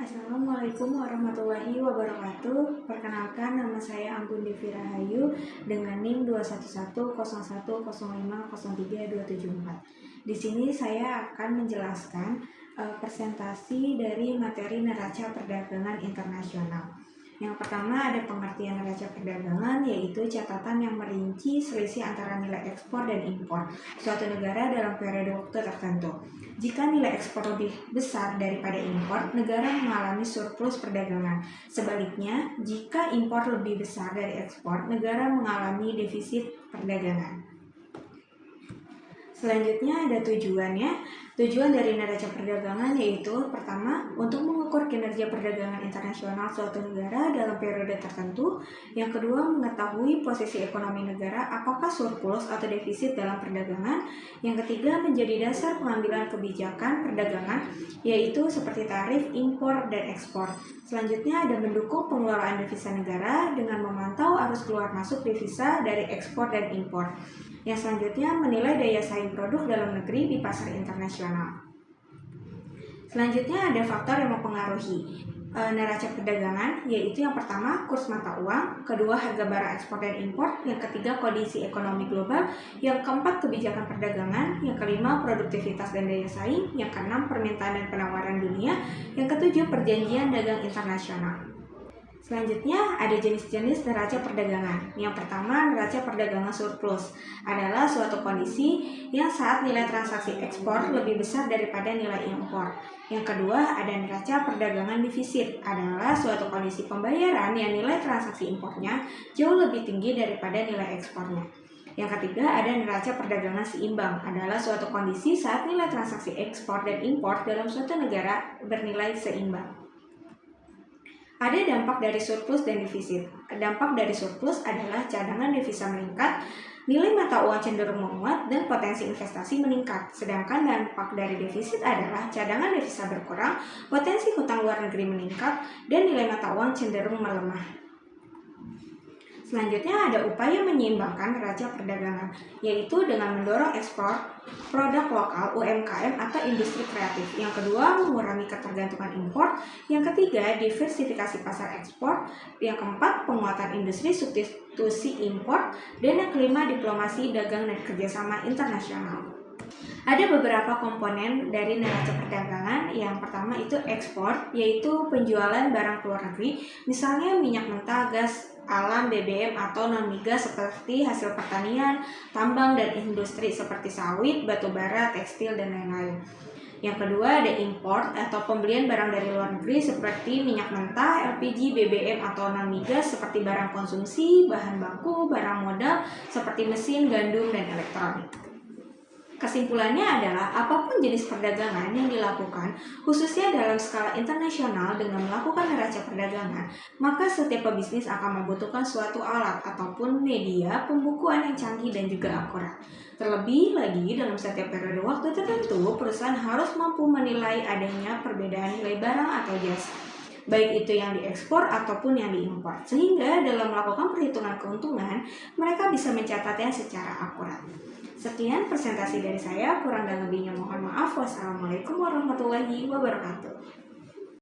Assalamualaikum warahmatullahi wabarakatuh. Perkenalkan, nama saya Anggun Devi Rahayu dengan NIM 21101050324. Di sini saya akan menjelaskan presentasi dari materi neraca perdagangan internasional. Yang pertama ada pengertian neraca perdagangan, yaitu catatan yang merinci selisih antara nilai ekspor dan impor suatu negara dalam periode waktu tertentu. Jika nilai ekspor lebih besar daripada impor, negara mengalami surplus perdagangan. Sebaliknya, jika impor lebih besar dari ekspor, negara mengalami defisit perdagangan. Selanjutnya ada tujuannya. Tujuan dari neraca perdagangan yaitu pertama, untuk mengukur kinerja perdagangan internasional suatu negara dalam periode tertentu. Yang kedua, mengetahui posisi ekonomi negara apakah surplus atau defisit dalam perdagangan. Yang ketiga, menjadi dasar pengambilan kebijakan perdagangan yaitu seperti tarif, impor, dan ekspor. Selanjutnya ada mendukung pengelolaan devisa negara dengan memantau arus keluar masuk devisa dari ekspor dan impor. Yang selanjutnya menilai daya saing produk dalam negeri di pasar internasional. Selanjutnya ada faktor yang mempengaruhi neraca perdagangan, yaitu yang pertama kurs mata uang, kedua harga barang ekspor dan impor, yang ketiga kondisi ekonomi global, yang keempat kebijakan perdagangan, yang kelima produktivitas dan daya saing, yang keenam permintaan dan penawaran dunia, yang ketujuh perjanjian dagang internasional. Selanjutnya ada jenis-jenis neraca perdagangan. Yang pertama, neraca perdagangan surplus adalah suatu kondisi yang saat nilai transaksi ekspor lebih besar daripada nilai impor. Yang kedua, ada neraca perdagangan defisit adalah suatu kondisi pembayaran yang nilai transaksi impornya jauh lebih tinggi daripada nilai ekspornya. Yang ketiga, ada neraca perdagangan seimbang adalah suatu kondisi saat nilai transaksi ekspor dan impor dalam suatu negara bernilai seimbang. Ada dampak dari surplus dan defisit. Dampak dari surplus adalah cadangan devisa meningkat, nilai mata uang cenderung menguat, dan potensi investasi meningkat. Sedangkan dampak dari defisit adalah cadangan devisa berkurang, potensi hutang luar negeri meningkat, dan nilai mata uang cenderung melemah. Selanjutnya ada upaya menyeimbangkan neraca perdagangan, yaitu dengan mendorong ekspor produk lokal UMKM atau industri kreatif. Yang kedua, mengurangi ketergantungan impor. Yang ketiga, diversifikasi pasar ekspor. Yang keempat, penguatan industri substitusi impor. Dan yang kelima, diplomasi dagang dan kerjasama internasional. Ada beberapa komponen dari neraca perdagangan. Yang pertama itu ekspor, yaitu penjualan barang ke luar negeri, misalnya minyak mentah, gas alam, BBM atau non-migas seperti hasil pertanian, tambang, dan industri seperti sawit, batu bara, tekstil, dan lain-lain. Yang kedua ada impor atau pembelian barang dari luar negeri seperti minyak mentah, LPG, BBM atau non-migas seperti barang konsumsi, bahan baku, barang modal seperti mesin, gandum, dan elektronik. Kesimpulannya adalah apapun jenis perdagangan yang dilakukan, khususnya dalam skala internasional dengan melakukan neraca perdagangan, maka setiap pebisnis akan membutuhkan suatu alat ataupun media pembukuan yang canggih dan juga akurat. Terlebih lagi dalam setiap periode waktu tertentu, perusahaan harus mampu menilai adanya perbedaan nilai barang atau jasa, baik itu yang diekspor ataupun yang diimpor, sehingga dalam melakukan perhitungan keuntungan, mereka bisa mencatatnya secara akurat. Sekian presentasi dari saya, kurang dan lebihnya mohon maaf. Wassalamualaikum warahmatullahi wabarakatuh.